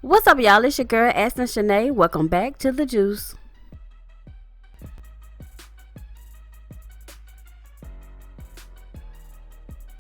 What's up, y'all? It's your girl, Aston Shanae. Welcome back to The Juice.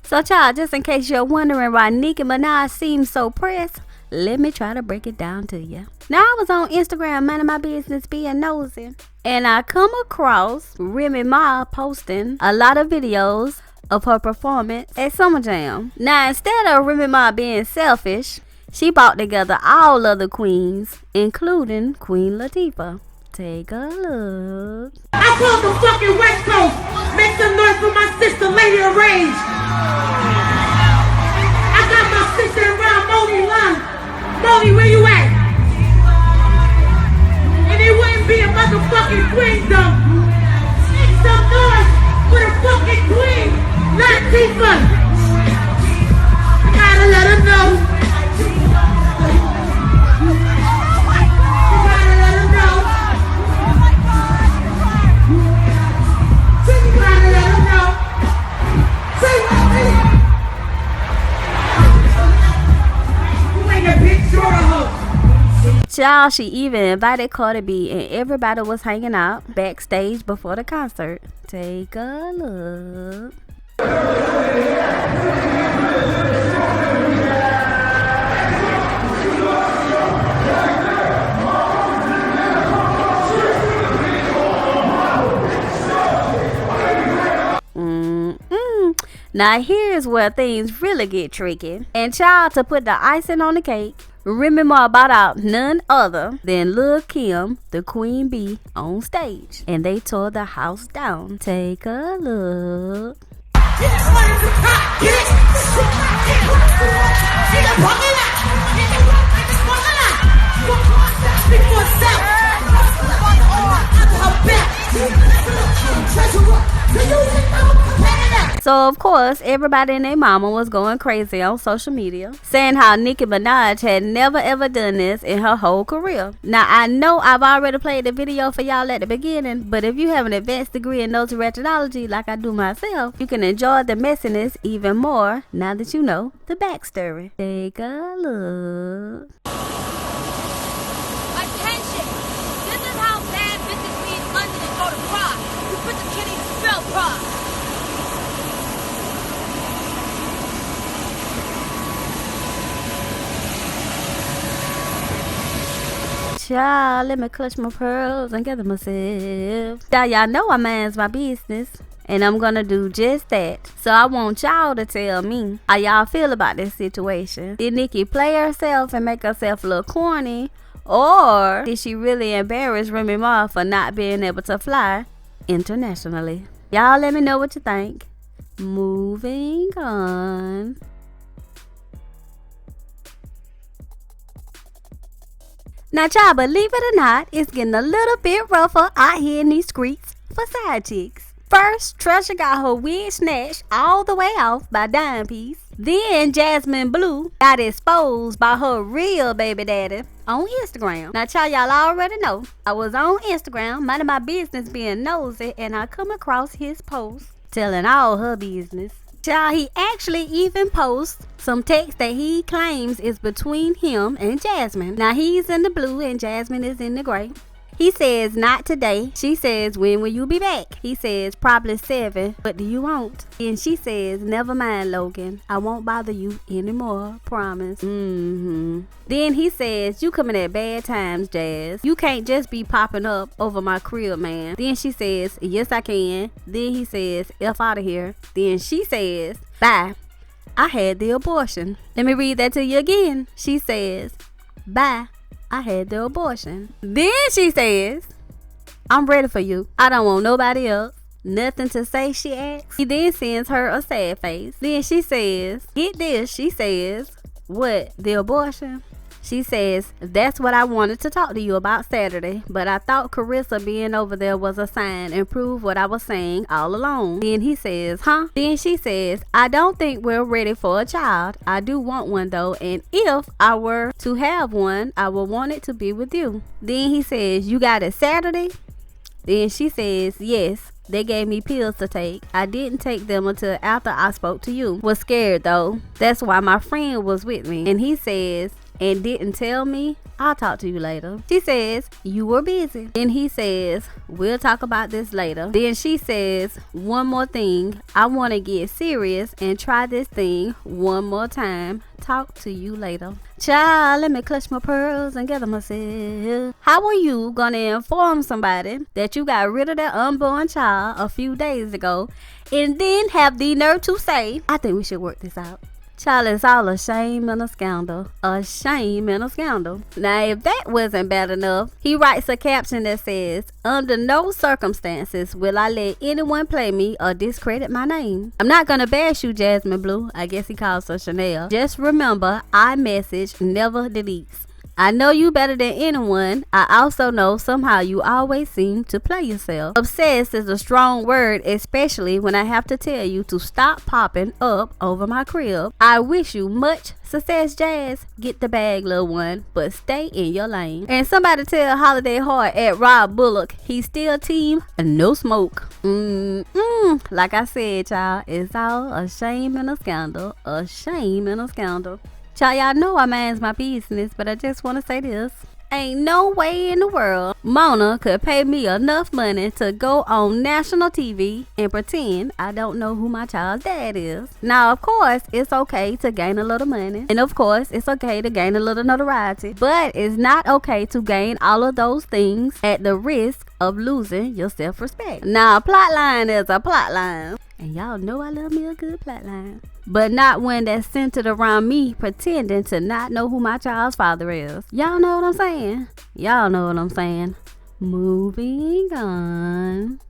So, y'all, just in case you're wondering why Nicki Minaj seems so pressed, let me try to break it down to you. Now, I was on Instagram, minding my business, being nosy, and I come across Remy Ma posting a lot of videos of her performance at Summer Jam. Now, instead of Remy Ma being selfish, she brought together all other queens, including Queen Latifah. Take a look. I called the fucking West Coast. Make some noise for my sister, Lady of Rage. I got my sister around Moni Lund. Moni, where you at? And it wouldn't be a motherfucking queendom. Make some noise for the fucking queen, Latifah. I gotta let her know. Y'all, she even invited Cardi B, and everybody was hanging out backstage before the concert. Take a look. Now here's where things really get tricky. And child, to put the icing on the cake, Remy Ma brought out none other than Lil' Kim, the Queen Bee, on stage. And they tore the house down. Take a look. So, of course, everybody and their mama was going crazy on social media, saying how Nicki Minaj had never ever done this in her whole career. Now, I know I've already played the video for y'all at the beginning, but if you have an advanced degree in nose rationology like I do myself, you can enjoy the messiness even more now that you know the backstory. Take a look. Attention! This is how bad bitches leave London and go to Prague. You put the kitty to spell Prague. Child, let me clutch my pearls and gather myself. Now y'all know I minds my business, and I'm gonna do just that. So I want y'all to tell me how y'all feel about this situation. Did Nicki play herself and make herself look corny, or did she really embarrass Remy Ma for not being able to fly internationally? Y'all let me know what you think. Moving on. Now, y'all, believe it or not, it's getting a little bit rougher out here in these streets for side chicks. First, Treasure got her wig snatched all the way off by Dime Piece. Then, Jasmine Blue got exposed by her real baby daddy on Instagram. Now, y'all already know I was on Instagram, minding my business, being nosy, and I come across his post telling all her business. Child, he actually even posts some text that he claims is between him and Jasmine. Now, he's in the blue and Jasmine is in the gray. He says, not today. She says, when will you be back? He says, probably 7. What do you want? And she says, never mind, Logan. I won't bother you anymore. Promise. Then he says, you coming at bad times, Jazz. You can't just be popping up over my crib, man. Then she says, yes, I can. Then he says, F out of here. Then she says, bye. I had the abortion. Let me read that to you again. She says, bye. I had the abortion. Then she says, I'm ready for you. I don't want nobody else. Nothing to say, she asks. He then sends her a sad face. Then she says, get this. She says, what, the abortion? She says, that's what I wanted to talk to you about Saturday, but I thought Carissa being over there was a sign and proved what I was saying all along. Then he says, huh? Then she says, I don't think we're ready for a child. I do want one though, and if I were to have one, I would want it to be with you. Then he says, you got it Saturday? Then she says, yes. They gave me pills to take. I didn't take them until after I spoke to you. Was scared though. That's why my friend was with me. And he says, and didn't tell me, I'll talk to you later. She says, you were busy. Then he says, we'll talk about this later. Then she says, one more thing. I want to get serious and try this thing one more time. Talk to you later. Child, let me clutch my pearls and gather myself. How are you gonna inform somebody that you got rid of that unborn child a few days ago and then have the nerve to say, I think we should work this out? Child, it's all a shame and a scandal. A shame and a scandal. Now, if that wasn't bad enough, he writes a caption that says, under no circumstances will I let anyone play me or discredit my name. I'm not gonna bash you, Jasmine Blue. I guess he calls her Chanel. Just remember, iMessage never deletes. I know you better than anyone. I also know somehow you always seem to play yourself. Obsessed is a strong word, especially when I have to tell you to stop popping up over my crib. I wish you much success, Jazz. Get the bag, little one, but stay in your lane. And somebody tell Holiday Heart at Rob Bullock he's still team no smoke. Like I said, y'all, it's all a shame and a scandal. A shame and a scandal. Child, y'all know I minds my business, but I just want to say this. Ain't no way in the world Mona could pay me enough money to go on national TV and pretend I don't know who my child's dad is. Now, of course, it's okay to gain a little money. And of course, it's okay to gain a little notoriety. But it's not okay to gain all of those things at the risk of losing your self-respect. Now, a plot line is a plot line. And y'all know I love me a good plot line. But not one that's centered around me pretending to not know who my child's father is. Y'all know what I'm saying? Y'all know what I'm saying. Moving on.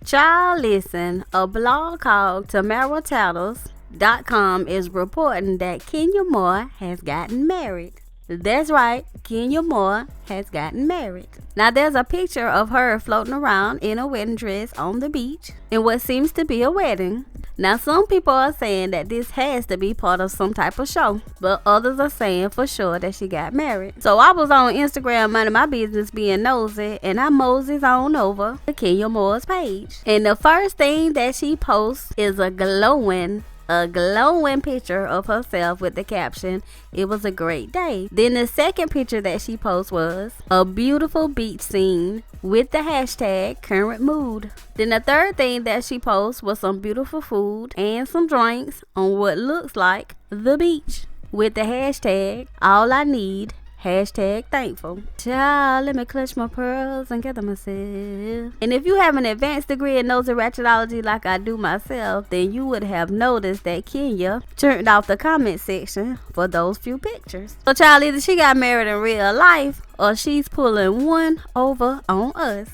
Child, listen. A blog called TamaraTattles.com is reporting that Kenya Moore has gotten married. That's right, Kenya Moore has gotten married. Now there's a picture of her floating around in a wedding dress on the beach in what seems to be a wedding. Now some people are saying that this has to be part of some type of show, but others are saying for sure that she got married. So I was on Instagram minding my business being nosy, and I moseyed on over to Kenya Moore's page. And the first thing that she posts is a glowing picture of herself with the caption, "It was a great day." Then the second picture that she posted was a beautiful beach scene with the hashtag current mood. Then the third thing that she posted was some beautiful food and some drinks on what looks like the beach with the hashtag all I need, hashtag thankful. Child, let me clutch my pearls and gather myself. And if you have an advanced degree in nosy ratchetology like I do myself, then you would have noticed that Kenya turned off the comment section for those few pictures. So child, either she got married in real life or she's pulling one over on us.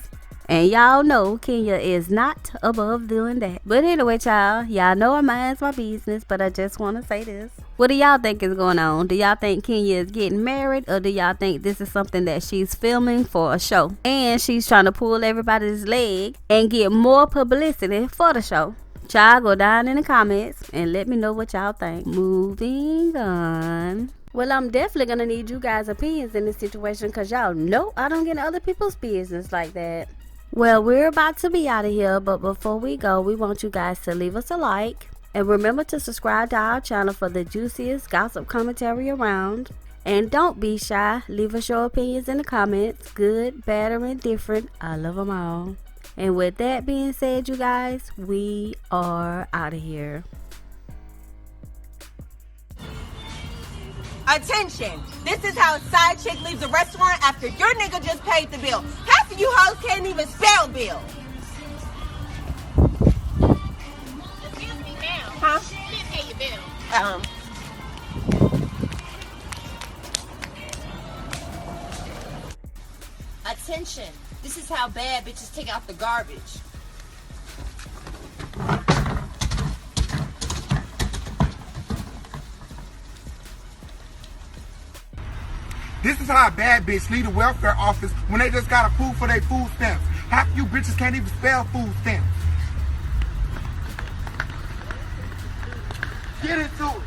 And y'all know Kenya is not above doing that. But anyway, child, y'all know I minds my business, but I just want to say this. What do y'all think is going on? Do y'all think Kenya is getting married, or do y'all think this is something that she's filming for a show? And she's trying to pull everybody's leg and get more publicity for the show? Child, go down in the comments and let me know what y'all think. Moving on. Well, I'm definitely going to need you guys' opinions in this situation, because y'all know I don't get in other people's business like that. Well, we're about to be out of here, but before we go, we want you guys to leave us a like. And remember to subscribe to our channel for the juiciest gossip commentary around. And don't be shy. Leave us your opinions in the comments. Good, bad, or indifferent. I love them all. And with that being said, you guys, we are out of here. Attention! This is how a side chick leaves a restaurant after your nigga just paid the bill. Half of you hoes can't even spell bill. Excuse me, ma'am. Huh? You didn't pay your bill. Attention! This is how bad bitches take out the garbage. This is how a bad bitch leave the welfare office when they just got approved for their food stamps. Half of you bitches can't even spell food stamps. Get into it.